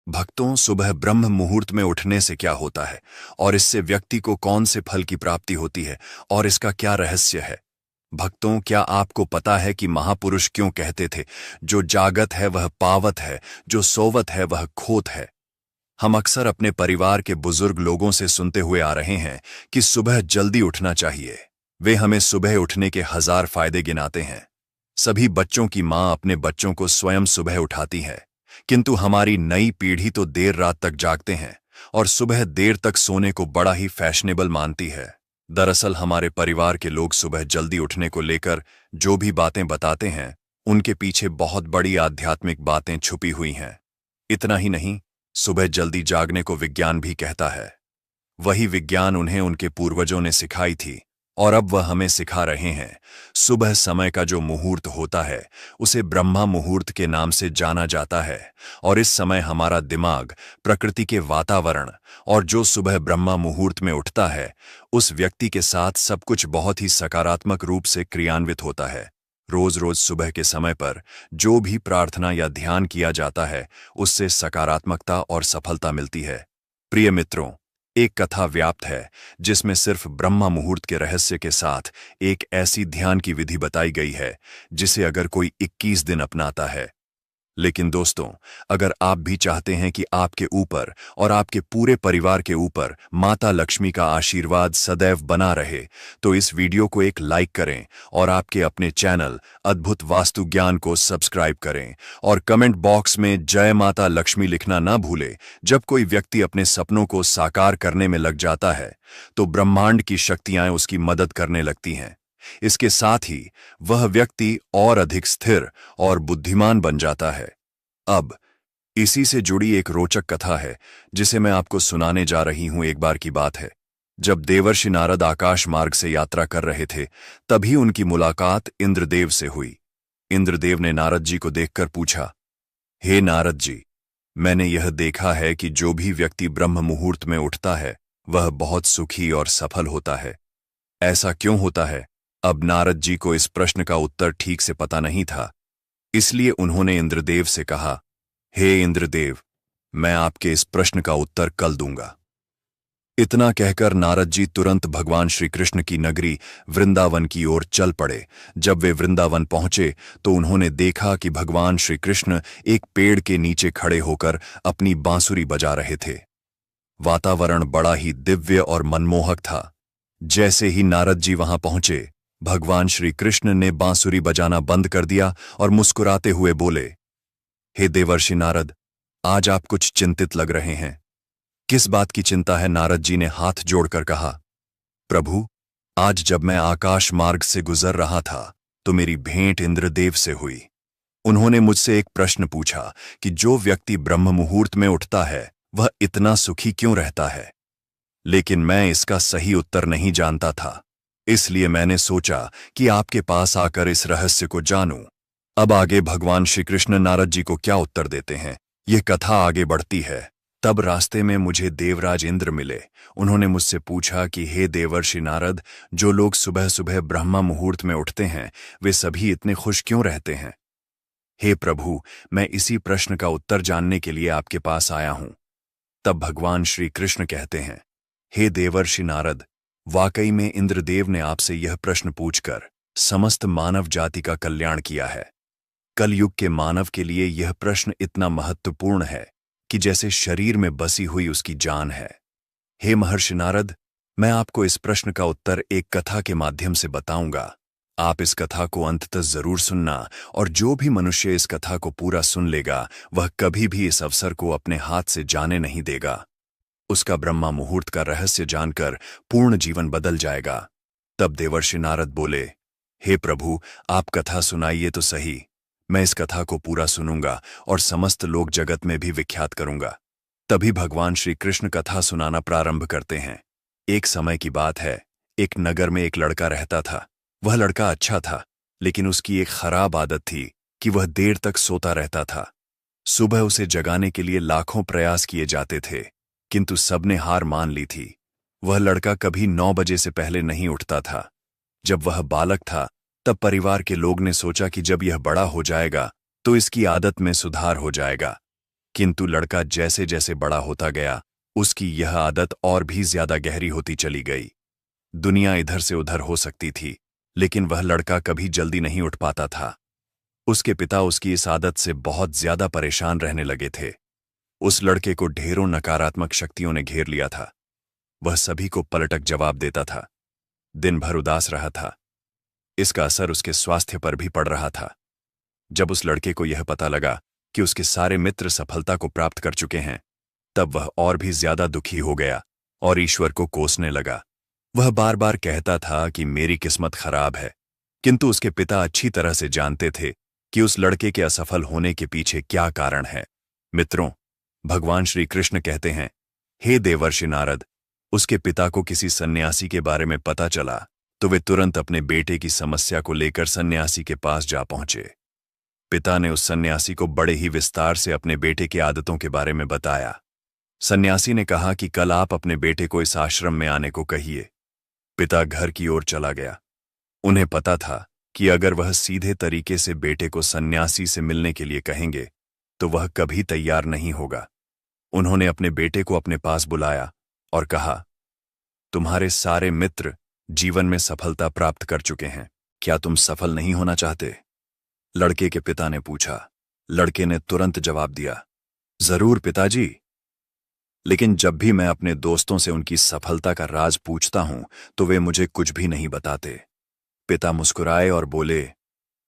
भक्तों, सुबह ब्रह्म मुहूर्त में उठने से क्या होता है और इससे व्यक्ति को कौन से फल की प्राप्ति होती है और इसका क्या रहस्य है? भक्तों, क्या आपको पता है कि महापुरुष क्यों कहते थे, जो जागत है वह पावत है, जो सोवत है वह खोत है? हम अक्सर अपने परिवार के बुजुर्ग लोगों से सुनते हुए आ रहे हैं कि सुबह जल्दी उठना चाहिए। वे हमें सुबह उठने के 1000 फायदे गिनाते हैं। सभी बच्चों की मां अपने बच्चों को स्वयं सुबह उठाती है, किंतु हमारी नई पीढ़ी तो देर रात तक जागते हैं और सुबह देर तक सोने को बड़ा ही फैशनेबल मानती है। दरअसल हमारे परिवार के लोग सुबह जल्दी उठने को लेकर जो भी बातें बताते हैं, उनके पीछे बहुत बड़ी आध्यात्मिक बातें छुपी हुई हैं। इतना ही नहीं, सुबह जल्दी जागने को विज्ञान भी कहता है। वही विज्ञान उन्हें उनके पूर्वजों ने सिखाई थी और अब वह हमें सिखा रहे हैं। सुबह समय का जो मुहूर्त होता है उसे ब्रह्मा मुहूर्त के नाम से जाना जाता है और इस समय हमारा दिमाग, प्रकृति के वातावरण और जो सुबह ब्रह्मा मुहूर्त में उठता है उस व्यक्ति के साथ सब कुछ बहुत ही सकारात्मक रूप से क्रियान्वित होता है। रोज रोज सुबह के समय पर जो भी प्रार्थना या ध्यान किया जाता है उससे सकारात्मकता और सफलता मिलती है। प्रिय मित्रों, एक कथा व्याप्त है जिसमें सिर्फ ब्रह्मा मुहूर्त के रहस्य के साथ एक ऐसी ध्यान की विधि बताई गई है जिसे अगर कोई 21 दिन अपनाता है। लेकिन दोस्तों, अगर आप भी चाहते हैं कि आपके ऊपर और आपके पूरे परिवार के ऊपर माता लक्ष्मी का आशीर्वाद सदैव बना रहे, तो इस वीडियो को एक लाइक करें और आपके अपने चैनल अद्भुत वास्तु ज्ञान को सब्सक्राइब करें और कमेंट बॉक्स में जय माता लक्ष्मी लिखना ना भूलें। जब कोई व्यक्ति अपने सपनों को साकार करने में लग जाता है तो ब्रह्मांड की शक्तियां उसकी मदद करने लगती हैं। इसके साथ ही वह व्यक्ति और अधिक स्थिर और बुद्धिमान बन जाता है। अब इसी से जुड़ी एक रोचक कथा है जिसे मैं आपको सुनाने जा रही हूं। एक बार की बात है, जब देवर्षि नारद आकाश मार्ग से यात्रा कर रहे थे, तभी उनकी मुलाकात इंद्रदेव से हुई। इंद्रदेव ने नारद जी को देखकर पूछा, हे नारद जी, मैंने यह देखा है कि जो भी व्यक्ति ब्रह्म मुहूर्त में उठता है वह बहुत सुखी और सफल होता है। ऐसा क्यों होता है? अब नारद जी को इस प्रश्न का उत्तर ठीक से पता नहीं था, इसलिए उन्होंने इंद्रदेव से कहा, हे इंद्रदेव, मैं आपके इस प्रश्न का उत्तर कल दूंगा। इतना कहकर नारद जी तुरंत भगवान श्री कृष्ण की नगरी वृंदावन की ओर चल पड़े। जब वे वृंदावन पहुंचे तो उन्होंने देखा कि भगवान श्री कृष्ण एक पेड़ के नीचे खड़े होकर अपनी बांसुरी बजा रहे थे। वातावरण बड़ा ही दिव्य और मनमोहक था। जैसे ही नारद जी वहां पहुंचे, भगवान श्री कृष्ण ने बांसुरी बजाना बंद कर दिया और मुस्कुराते हुए बोले, हे देवर्षि नारद, आज आप कुछ चिंतित लग रहे हैं। किस बात की चिंता है? नारद जी ने हाथ जोड़कर कहा, प्रभु, आज जब मैं आकाश मार्ग से गुजर रहा था तो मेरी भेंट इंद्रदेव से हुई। उन्होंने मुझसे एक प्रश्न पूछा कि जो व्यक्ति ब्रह्म मुहूर्त में उठता है वह इतना सुखी क्यों रहता है। लेकिन मैं इसका सही उत्तर नहीं जानता था, इसलिए मैंने सोचा कि आपके पास आकर इस रहस्य को जानूं। अब आगे भगवान श्री कृष्ण नारद जी को क्या उत्तर देते हैं, यह कथा आगे बढ़ती है। तब रास्ते में मुझे देवराज इंद्र मिले। उन्होंने मुझसे पूछा कि हे देवर्षि नारद, जो लोग सुबह सुबह ब्रह्मा मुहूर्त में उठते हैं वे सभी इतने खुश क्यों रहते हैं? हे प्रभु, मैं इसी प्रश्न का उत्तर जानने के लिए आपके पास आया हूं। तब भगवान श्री कृष्ण कहते हैं, हे देवर्षि नारद, वाकई में इंद्रदेव ने आपसे यह प्रश्न पूछकर समस्त मानव जाति का कल्याण किया है। कलयुग के मानव के लिए यह प्रश्न इतना महत्वपूर्ण है कि जैसे शरीर में बसी हुई उसकी जान है। हे महर्षि नारद, मैं आपको इस प्रश्न का उत्तर एक कथा के माध्यम से बताऊंगा। आप इस कथा को अंत तक जरूर सुनना और जो भी मनुष्य इस कथा को पूरा सुन लेगा वह कभी भी इस अवसर को अपने हाथ से जाने नहीं देगा। उसका ब्रह्मा मुहूर्त का रहस्य जानकर पूर्ण जीवन बदल जाएगा। तब देवर्षि नारद बोले, हे प्रभु, आप कथा सुनाइए तो सही। मैं इस कथा को पूरा सुनूंगा और समस्त लोक जगत में भी विख्यात करूंगा। तभी भगवान श्री कृष्ण कथा सुनाना प्रारंभ करते हैं। एक समय की बात है, एक नगर में एक लड़का रहता था। वह लड़का अच्छा था, लेकिन उसकी एक खराब आदत थी कि वह देर तक सोता रहता था। सुबह उसे जगाने के लिए लाखों प्रयास किए जाते थे, किंतु सबने हार मान ली थी। वह लड़का कभी 9 बजे से पहले नहीं उठता था। जब वह बालक था तब परिवार के लोग ने सोचा कि जब यह बड़ा हो जाएगा तो इसकी आदत में सुधार हो जाएगा। किंतु लड़का जैसे जैसे बड़ा होता गया, उसकी यह आदत और भी ज्यादा गहरी होती चली गई। दुनिया इधर से उधर हो सकती थी, लेकिन वह लड़का कभी जल्दी नहीं उठ पाता था। उसके पिता उसकी इस आदत से बहुत ज्यादा परेशान रहने लगे थे। उस लड़के को ढेरों नकारात्मक शक्तियों ने घेर लिया था। वह सभी को पलटक जवाब देता था, दिन भर उदास रहा था। इसका असर उसके स्वास्थ्य पर भी पड़ रहा था। जब उस लड़के को यह पता लगा कि उसके सारे मित्र सफलता को प्राप्त कर चुके हैं, तब वह और भी ज्यादा दुखी हो गया और ईश्वर को कोसने लगा। वह बार बार कहता था कि मेरी किस्मत खराब है, किंतु उसके पिता अच्छी तरह से जानते थे कि उस लड़के के असफल होने के पीछे क्या कारण है। मित्रों, भगवान श्री कृष्ण कहते हैं, हे देवर्षि नारद, उसके पिता को किसी सन्यासी के बारे में पता चला तो वे तुरंत अपने बेटे की समस्या को लेकर सन्यासी के पास जा पहुंचे। पिता ने उस सन्यासी को बड़े ही विस्तार से अपने बेटे की आदतों के बारे में बताया। सन्यासी ने कहा कि कल आप अपने बेटे को इस आश्रम में आने को कहिए। पिता घर की ओर चला गया। उन्हें पता था कि अगर वह सीधे तरीके से बेटे को सन्यासी से मिलने के लिए कहेंगे तो वह कभी तैयार नहीं होगा। उन्होंने अपने बेटे को अपने पास बुलाया और कहा, तुम्हारे सारे मित्र जीवन में सफलता प्राप्त कर चुके हैं, क्या तुम सफल नहीं होना चाहते? लड़के के पिता ने पूछा। लड़के ने तुरंत जवाब दिया, जरूर पिताजी, लेकिन जब भी मैं अपने दोस्तों से उनकी सफलता का राज पूछता हूं तो वे मुझे कुछ भी नहीं बताते। पिता मुस्कुराए और बोले,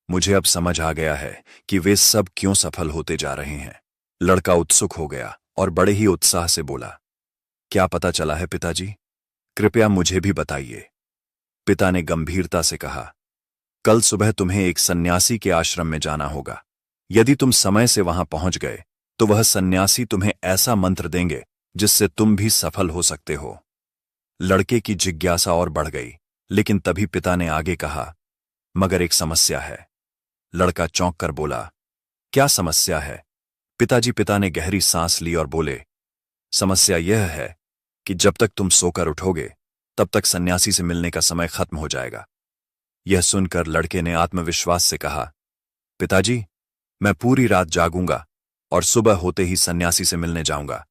मुझे अब समझ आ गया है कि वे सब क्यों सफल होते जा रहे हैं। लड़का उत्सुक हो गया और बड़े ही उत्साह से बोला, क्या पता चला है पिताजी? कृपया मुझे भी बताइए। पिता ने गंभीरता से कहा, कल सुबह तुम्हें एक सन्यासी के आश्रम में जाना होगा। यदि तुम समय से वहां पहुंच गए तो वह सन्यासी तुम्हें ऐसा मंत्र देंगे जिससे तुम भी सफल हो सकते हो। लड़के की जिज्ञासा और बढ़ गई, लेकिन तभी पिता ने आगे कहा, मगर एक समस्या है। लड़का चौंक कर बोला, क्या समस्या है पिताजी? पिता ने गहरी सांस ली और बोले, समस्या यह है कि जब तक तुम सोकर उठोगे तब तक सन्यासी से मिलने का समय खत्म हो जाएगा। यह सुनकर लड़के ने आत्मविश्वास से कहा, पिताजी, मैं पूरी रात जागूंगा और सुबह होते ही सन्यासी से मिलने जाऊंगा।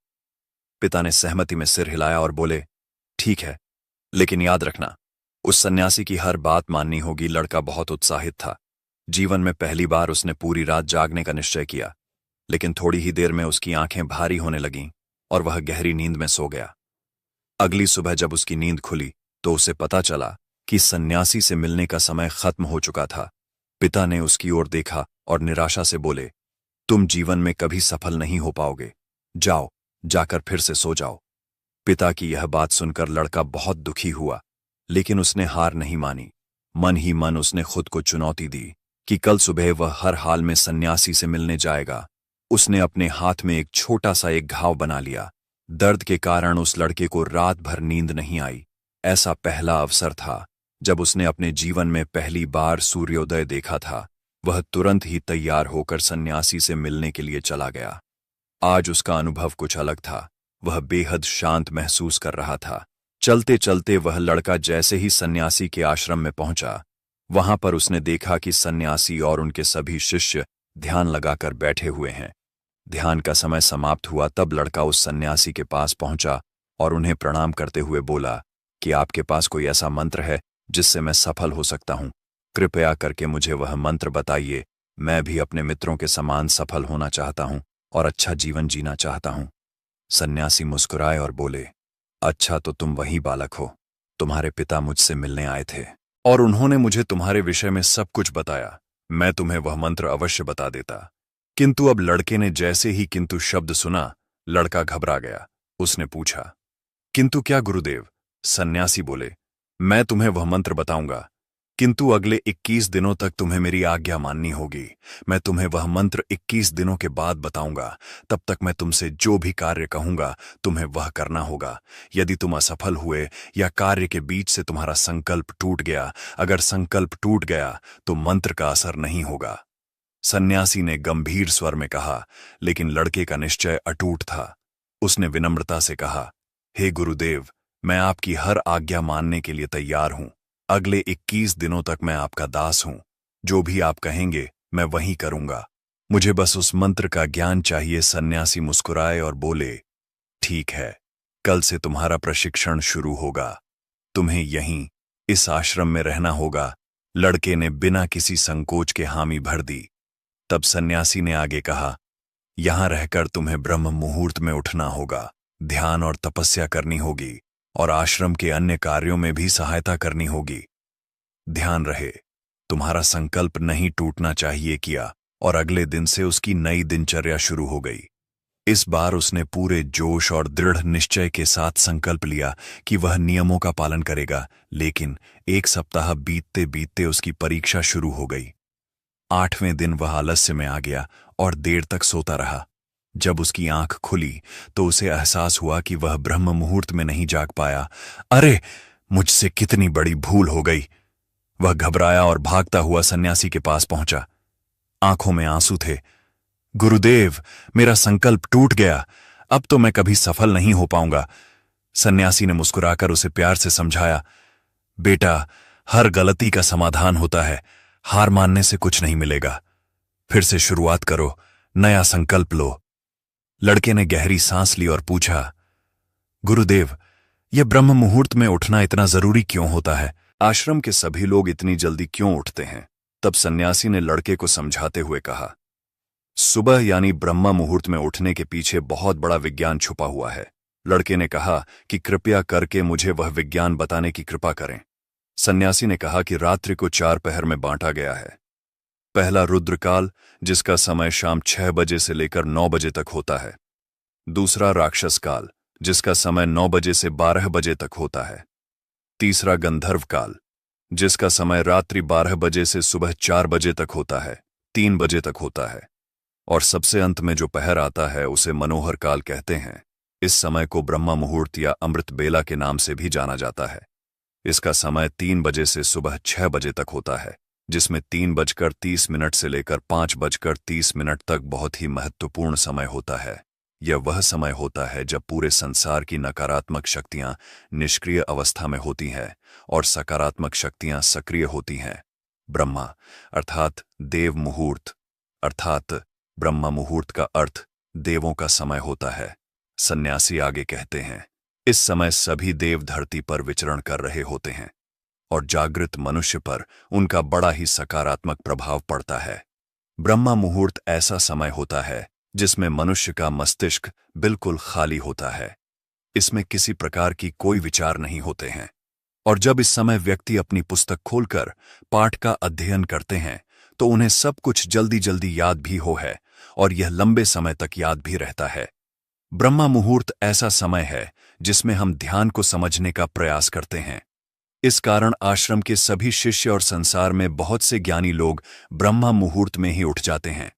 पिता ने सहमति में सिर हिलाया और बोले, ठीक है, लेकिन याद रखना, उस सन्यासी की हर बात माननी होगी। लड़का बहुत उत्साहित था। जीवन में पहली बार उसने पूरी रात जागने का निश्चय किया, लेकिन थोड़ी ही देर में उसकी आंखें भारी होने लगीं और वह गहरी नींद में सो गया। अगली सुबह जब उसकी नींद खुली तो उसे पता चला कि सन्यासी से मिलने का समय खत्म हो चुका था। पिता ने उसकी ओर देखा और निराशा से बोले, तुम जीवन में कभी सफल नहीं हो पाओगे, जाओ, जाकर फिर से सो जाओ। पिता की यह बात सुनकर लड़का बहुत दुखी हुआ, लेकिन उसने हार नहीं मानी। मन ही मन उसने खुद को चुनौती दी कि कल सुबह वह हर हाल में सन्यासी से मिलने जाएगा। उसने अपने हाथ में एक छोटा सा एक घाव बना लिया। दर्द के कारण उस लड़के को रात भर नींद नहीं आई। ऐसा पहला अवसर था जब उसने अपने जीवन में पहली बार सूर्योदय देखा था। वह तुरंत ही तैयार होकर सन्यासी से मिलने के लिए चला गया। आज उसका अनुभव कुछ अलग था। वह बेहद शांत महसूस कर रहा था। चलते चलते वह लड़का जैसे ही सन्यासी के आश्रम में पहुंचा, वहां पर उसने देखा कि सन्यासी और उनके सभी शिष्य ध्यान लगाकर बैठे हुए हैं। ध्यान का समय समाप्त हुआ तब लड़का उस सन्यासी के पास पहुंचा और उन्हें प्रणाम करते हुए बोला कि आपके पास कोई ऐसा मंत्र है जिससे मैं सफल हो सकता हूं? कृपया करके मुझे वह मंत्र बताइए। मैं भी अपने मित्रों के समान सफल होना चाहता हूं और अच्छा जीवन जीना चाहता हूं। सन्यासी मुस्कुराए और बोले, अच्छा, तो तुम वही बालक हो। तुम्हारे पिता मुझसे मिलने आए थे और उन्होंने मुझे तुम्हारे विषय में सब कुछ बताया। मैं तुम्हें वह मंत्र अवश्य बता देता। किंतु अब लड़के ने जैसे ही किंतु शब्द सुना, लड़का घबरा गया। उसने पूछा, किंतु क्या गुरुदेव? सन्यासी बोले, मैं तुम्हें वह मंत्र बताऊंगा, किंतु अगले 21 दिनों तक तुम्हें मेरी आज्ञा माननी होगी। मैं तुम्हें वह मंत्र 21 दिनों के बाद बताऊंगा। तब तक मैं तुमसे जो भी कार्य कहूंगा तुम्हें वह करना होगा। यदि तुम असफल हुए या कार्य के बीच से तुम्हारा संकल्प टूट गया, अगर संकल्प टूट गया तो मंत्र का असर नहीं होगा। सन्यासी ने गंभीर स्वर में कहा, लेकिन लड़के का निश्चय अटूट था। उसने विनम्रता से कहा, हे गुरुदेव, मैं आपकी हर आज्ञा मानने के लिए तैयार हूं। अगले 21 दिनों तक मैं आपका दास हूं। जो भी आप कहेंगे मैं वही करूंगा। मुझे बस उस मंत्र का ज्ञान चाहिए। सन्यासी मुस्कुराए और बोले, ठीक है, कल से तुम्हारा प्रशिक्षण शुरू होगा। तुम्हें यहीं इस आश्रम में रहना होगा। लड़के ने बिना किसी संकोच के हामी भर दी। तब सन्यासी ने आगे कहा, यहां रहकर तुम्हें ब्रह्म मुहूर्त में उठना होगा, ध्यान और तपस्या करनी होगी और आश्रम के अन्य कार्यों में भी सहायता करनी होगी। ध्यान रहे, तुम्हारा संकल्प नहीं टूटना चाहिए किया और अगले दिन से उसकी नई दिनचर्या शुरू हो गई। इस बार उसने पूरे जोश और दृढ़ निश्चय के साथ संकल्प लिया कि वह नियमों का पालन करेगा। लेकिन एक सप्ताह बीतते बीतते उसकी परीक्षा शुरू हो गई। 8वें दिन वह आलस्य में आ गया और देर तक सोता रहा। जब उसकी आंख खुली तो उसे एहसास हुआ कि वह ब्रह्म मुहूर्त में नहीं जाग पाया। अरे, मुझसे कितनी बड़ी भूल हो गई। वह घबराया और भागता हुआ सन्यासी के पास पहुंचा। आंखों में आंसू थे। गुरुदेव, मेरा संकल्प टूट गया। अब तो मैं कभी सफल नहीं हो पाऊंगा। सन्यासी ने मुस्कुराकर उसे प्यार से समझाया, बेटा, हर गलती का समाधान होता है। हार मानने से कुछ नहीं मिलेगा। फिर से शुरुआत करो, नया संकल्प लो। लड़के ने गहरी सांस ली और पूछा, गुरुदेव, यह ब्रह्म मुहूर्त में उठना इतना जरूरी क्यों होता है? आश्रम के सभी लोग इतनी जल्दी क्यों उठते हैं? तब सन्यासी ने लड़के को समझाते हुए कहा, सुबह यानी ब्रह्म मुहूर्त में उठने के पीछे बहुत बड़ा विज्ञान छुपा हुआ है। लड़के ने कहा कि कृपया करके मुझे वह विज्ञान बताने की कृपा करें। सन्यासी ने कहा कि रात्रि को 4 पहर में बांटा गया है। पहला रुद्रकाल, जिसका समय शाम 6 बजे से लेकर 9 बजे तक होता है। दूसरा राक्षस काल, जिसका समय 9 बजे से 12 बजे तक होता है। तीसरा गंधर्व काल, जिसका समय रात्रि 12 बजे से सुबह 4 बजे तक होता है, 3 बजे तक होता है। और सबसे अंत में जो पहर आता है उसे मनोहर काल कहते हैं। इस समय को ब्रह्म मुहूर्त या अमृत बेला के नाम से भी जाना जाता है। इसका समय 3 बजे से सुबह 6 बजे तक होता है, जिसमें 3:30 से लेकर 5:30 तक बहुत ही महत्वपूर्ण समय होता है। यह वह समय होता है जब पूरे संसार की नकारात्मक शक्तियां निष्क्रिय अवस्था में होती हैं और सकारात्मक शक्तियां सक्रिय होती हैं। ब्रह्मा अर्थात देव मुहूर्त अर्थात ब्रह्म मुहूर्त का अर्थ देवों का समय होता है। सन्यासी आगे कहते हैं, इस समय सभी देव धरती पर विचरण कर रहे होते हैं और जागृत मनुष्य पर उनका बड़ा ही सकारात्मक प्रभाव पड़ता है। ब्रह्म मुहूर्त ऐसा समय होता है जिसमें मनुष्य का मस्तिष्क बिल्कुल खाली होता है। इसमें किसी प्रकार की कोई विचार नहीं होते हैं और जब इस समय व्यक्ति अपनी पुस्तक खोलकर पाठ का अध्ययन करते हैं तो उन्हें सब कुछ जल्दी जल्दी याद भी हो है और यह लंबे समय तक याद भी रहता है। ब्रह्म मुहूर्त ऐसा समय है जिसमें हम ध्यान को समझने का प्रयास करते हैं। इस कारण आश्रम के सभी शिष्य और संसार में बहुत से ज्ञानी लोग ब्रह्म मुहूर्त में ही उठ जाते हैं।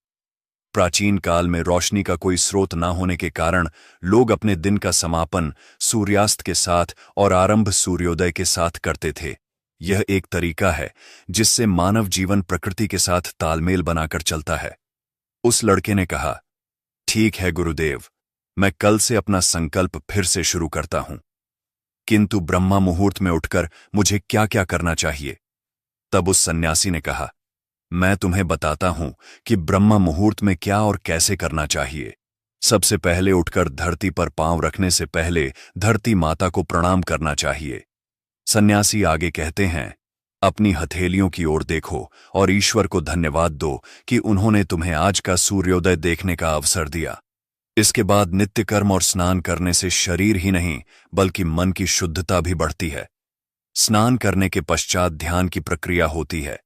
प्राचीन काल में रोशनी का कोई स्रोत न होने के कारण लोग अपने दिन का समापन सूर्यास्त के साथ और आरंभ सूर्योदय के साथ करते थे। यह एक तरीका है जिससे मानव जीवन प्रकृति के साथ तालमेल बनाकर चलता है। उस लड़के ने कहा, ठीक है गुरुदेव, मैं कल से अपना संकल्प फिर से शुरू करता हूं, किंतु ब्रह्म मुहूर्त में उठकर मुझे क्या क्या करना चाहिए? तब उस सन्यासी ने कहा, मैं तुम्हें बताता हूं कि ब्रह्म मुहूर्त में क्या और कैसे करना चाहिए। सबसे पहले उठकर धरती पर पांव रखने से पहले धरती माता को प्रणाम करना चाहिए। सन्यासी आगे कहते हैं, अपनी हथेलियों की ओर देखो और ईश्वर को धन्यवाद दो कि उन्होंने तुम्हें आज का सूर्योदय देखने का अवसर दिया। इसके बाद नित्य कर्म और स्नान करने से शरीर ही नहीं बल्कि मन की शुद्धता भी बढ़ती है। स्नान करने के पश्चात ध्यान की प्रक्रिया होती है।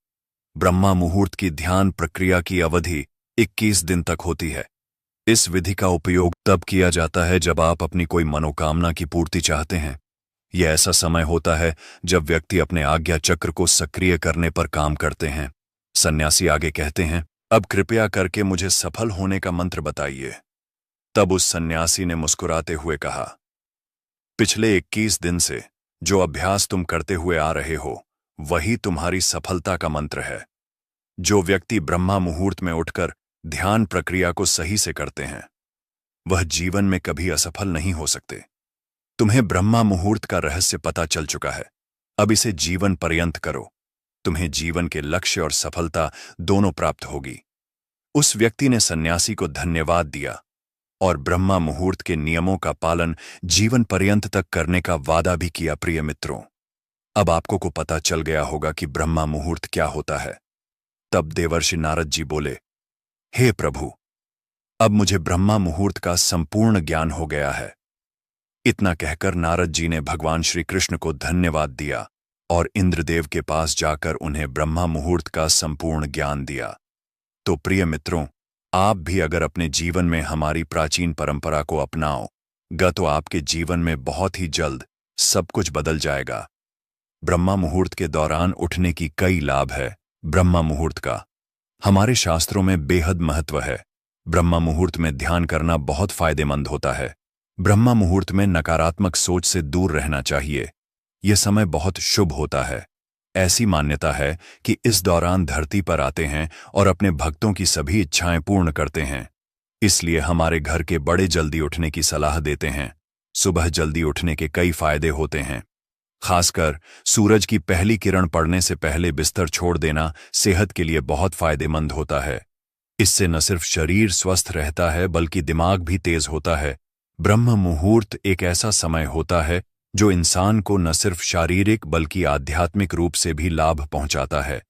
ब्रह्म मुहूर्त की ध्यान प्रक्रिया की अवधि 21 दिन तक होती है। इस विधि का उपयोग तब किया जाता है जब आप अपनी कोई मनोकामना की पूर्ति चाहते हैं। यह ऐसा समय होता है जब व्यक्ति अपने आज्ञा चक्र को सक्रिय करने पर काम करते हैं। सन्यासी आगे कहते हैं, अब कृपया करके मुझे सफल होने का मंत्र बताइए। तब उस सन्यासी ने मुस्कुराते हुए कहा, पिछले 21 दिन से जो अभ्यास तुम करते हुए आ रहे हो वही तुम्हारी सफलता का मंत्र है। जो व्यक्ति ब्रह्म मुहूर्त में उठकर ध्यान प्रक्रिया को सही से करते हैं वह जीवन में कभी असफल नहीं हो सकते। तुम्हें ब्रह्म मुहूर्त का रहस्य पता चल चुका है, अब इसे जीवन पर्यंत करो। तुम्हें जीवन के लक्ष्य और सफलता दोनों प्राप्त होगी। उस व्यक्ति ने सन्यासी को धन्यवाद दिया और ब्रह्मा मुहूर्त के नियमों का पालन जीवन पर्यंत तक करने का वादा भी किया। प्रिय मित्रों, अब आपको को पता चल गया होगा कि ब्रह्मा मुहूर्त क्या होता है। तब देवर्षि नारद जी बोले, हे प्रभु, अब मुझे ब्रह्मा मुहूर्त का संपूर्ण ज्ञान हो गया है। इतना कहकर नारद जी ने भगवान श्री कृष्ण को धन्यवाद दिया और इंद्रदेव के पास जाकर उन्हें ब्रह्मा मुहूर्त का संपूर्ण ज्ञान दिया। तो प्रिय मित्रों, आप भी अगर अपने जीवन में हमारी प्राचीन परंपरा को अपनाओगे तो आपके जीवन में बहुत ही जल्द सब कुछ बदल जाएगा। ब्रह्मा मुहूर्त के दौरान उठने की कई लाभ है। ब्रह्मा मुहूर्त का हमारे शास्त्रों में बेहद महत्व है। ब्रह्मा मुहूर्त में ध्यान करना बहुत फायदेमंद होता है। ब्रह्मा मुहूर्त में नकारात्मक सोच से दूर रहना चाहिए। यह समय बहुत शुभ होता है। ऐसी मान्यता है कि इस दौरान धरती पर आते हैं और अपने भक्तों की सभी इच्छाएं पूर्ण करते हैं। इसलिए हमारे घर के बड़े जल्दी उठने की सलाह देते हैं। सुबह जल्दी उठने के कई फायदे होते हैं। खासकर सूरज की पहली किरण पड़ने से पहले बिस्तर छोड़ देना सेहत के लिए बहुत फायदेमंद होता है। इससे न सिर्फ शरीर स्वस्थ रहता है बल्कि दिमाग भी तेज होता है। ब्रह्म मुहूर्त एक ऐसा समय होता है जो इंसान को न सिर्फ शारीरिक बल्कि आध्यात्मिक रूप से भी लाभ पहुंचाता है।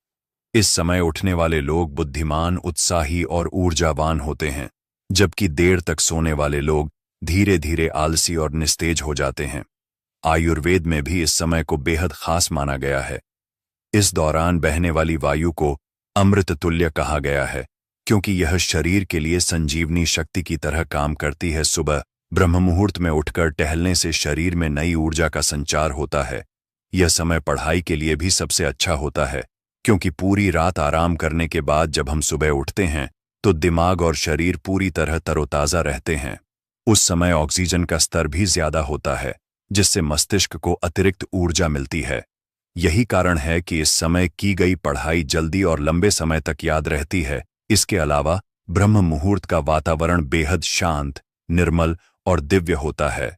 इस समय उठने वाले लोग बुद्धिमान, उत्साही और ऊर्जावान होते हैं, जबकि देर तक सोने वाले लोग धीरे धीरे आलसी और निस्तेज हो जाते हैं। आयुर्वेद में भी इस समय को बेहद खास माना गया है। इस दौरान बहने वाली वायु को अमृत तुल्य कहा गया है, क्योंकि यह शरीर के लिए संजीवनी शक्ति की तरह काम करती है। सुबह ब्रह्म मुहूर्त में उठकर टहलने से शरीर में नई ऊर्जा का संचार होता है। यह समय पढ़ाई के लिए भी सबसे अच्छा होता है, क्योंकि पूरी रात आराम करने के बाद जब हम सुबह उठते हैं तो दिमाग और शरीर पूरी तरह तरोताजा रहते हैं। उस समय ऑक्सीजन का स्तर भी ज्यादा होता है, जिससे मस्तिष्क को अतिरिक्त ऊर्जा मिलती है। यही कारण है कि इस समय की गई पढ़ाई जल्दी और लंबे समय तक याद रहती है। इसके अलावा ब्रह्म मुहूर्त का वातावरण बेहद शांत, निर्मल और दिव्य होता है।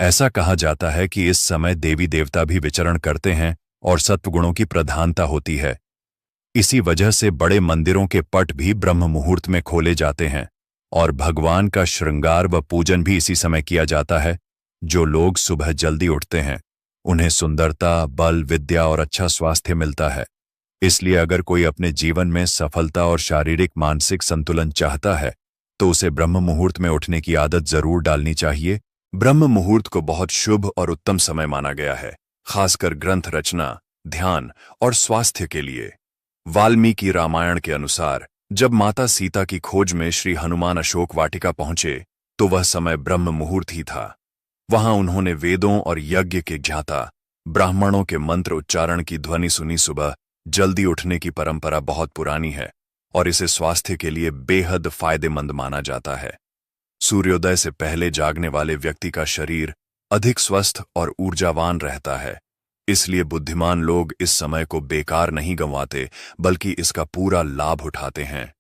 ऐसा कहा जाता है कि इस समय देवी देवता भी विचरण करते हैं और सत्वगुणों की प्रधानता होती है। इसी वजह से बड़े मंदिरों के पट भी ब्रह्म मुहूर्त में खोले जाते हैं और भगवान का श्रृंगार व पूजन भी इसी समय किया जाता है। जो लोग सुबह जल्दी उठते हैं उन्हें सुंदरता, बल, विद्या और अच्छा स्वास्थ्य मिलता है। इसलिए अगर कोई अपने जीवन में सफलता और शारीरिक मानसिक संतुलन चाहता है तो उसे ब्रह्म मुहूर्त में उठने की आदत जरूर डालनी चाहिए। ब्रह्म मुहूर्त को बहुत शुभ और उत्तम समय माना गया है, खासकर ग्रंथ रचना, ध्यान और स्वास्थ्य के लिए। वाल्मीकि रामायण के अनुसार जब माता सीता की खोज में श्री हनुमान अशोक वाटिका पहुंचे तो वह समय ब्रह्म मुहूर्त ही था। वहां उन्होंने वेदों और यज्ञ के ज्ञाता ब्राह्मणों के मंत्र उच्चारण की ध्वनि सुनी। सुबह जल्दी उठने की परंपरा बहुत पुरानी है और इसे स्वास्थ्य के लिए बेहद फायदेमंद माना जाता है। सूर्योदय से पहले जागने वाले व्यक्ति का शरीर अधिक स्वस्थ और ऊर्जावान रहता है। इसलिए बुद्धिमान लोग इस समय को बेकार नहीं गंवाते बल्कि इसका पूरा लाभ उठाते हैं।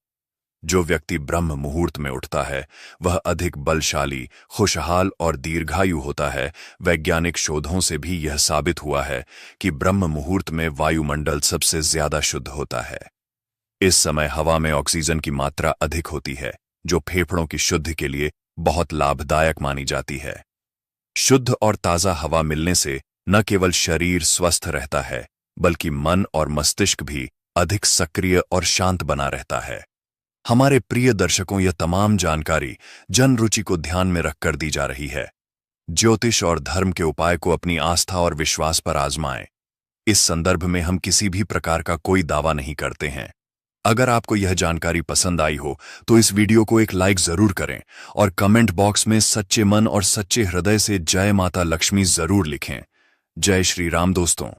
जो व्यक्ति ब्रह्म मुहूर्त में उठता है वह अधिक बलशाली, खुशहाल और दीर्घायु होता है। वैज्ञानिक शोधों से भी यह साबित हुआ है कि ब्रह्म मुहूर्त में वायुमंडल सबसे ज्यादा शुद्ध होता है। इस समय हवा में ऑक्सीजन की मात्रा अधिक होती है, जो फेफड़ों की शुद्धि के लिए बहुत लाभदायक मानी जाती है। शुद्ध और ताजा हवा मिलने से न केवल शरीर स्वस्थ रहता है बल्कि मन और मस्तिष्क भी अधिक सक्रिय और शांत बना रहता है। हमारे प्रिय दर्शकों, यह तमाम जानकारी जन रुचि को ध्यान में रखकर दी जा रही है। ज्योतिष और धर्म के उपाय को अपनी आस्था और विश्वास पर आजमाएं। इस संदर्भ में हम किसी भी प्रकार का कोई दावा नहीं करते हैं। अगर आपको यह जानकारी पसंद आई हो तो इस वीडियो को एक लाइक जरूर करें और कमेंट बॉक्स में सच्चे मन और सच्चे हृदय से जय माता लक्ष्मी जरूर लिखें। जय श्री राम दोस्तों।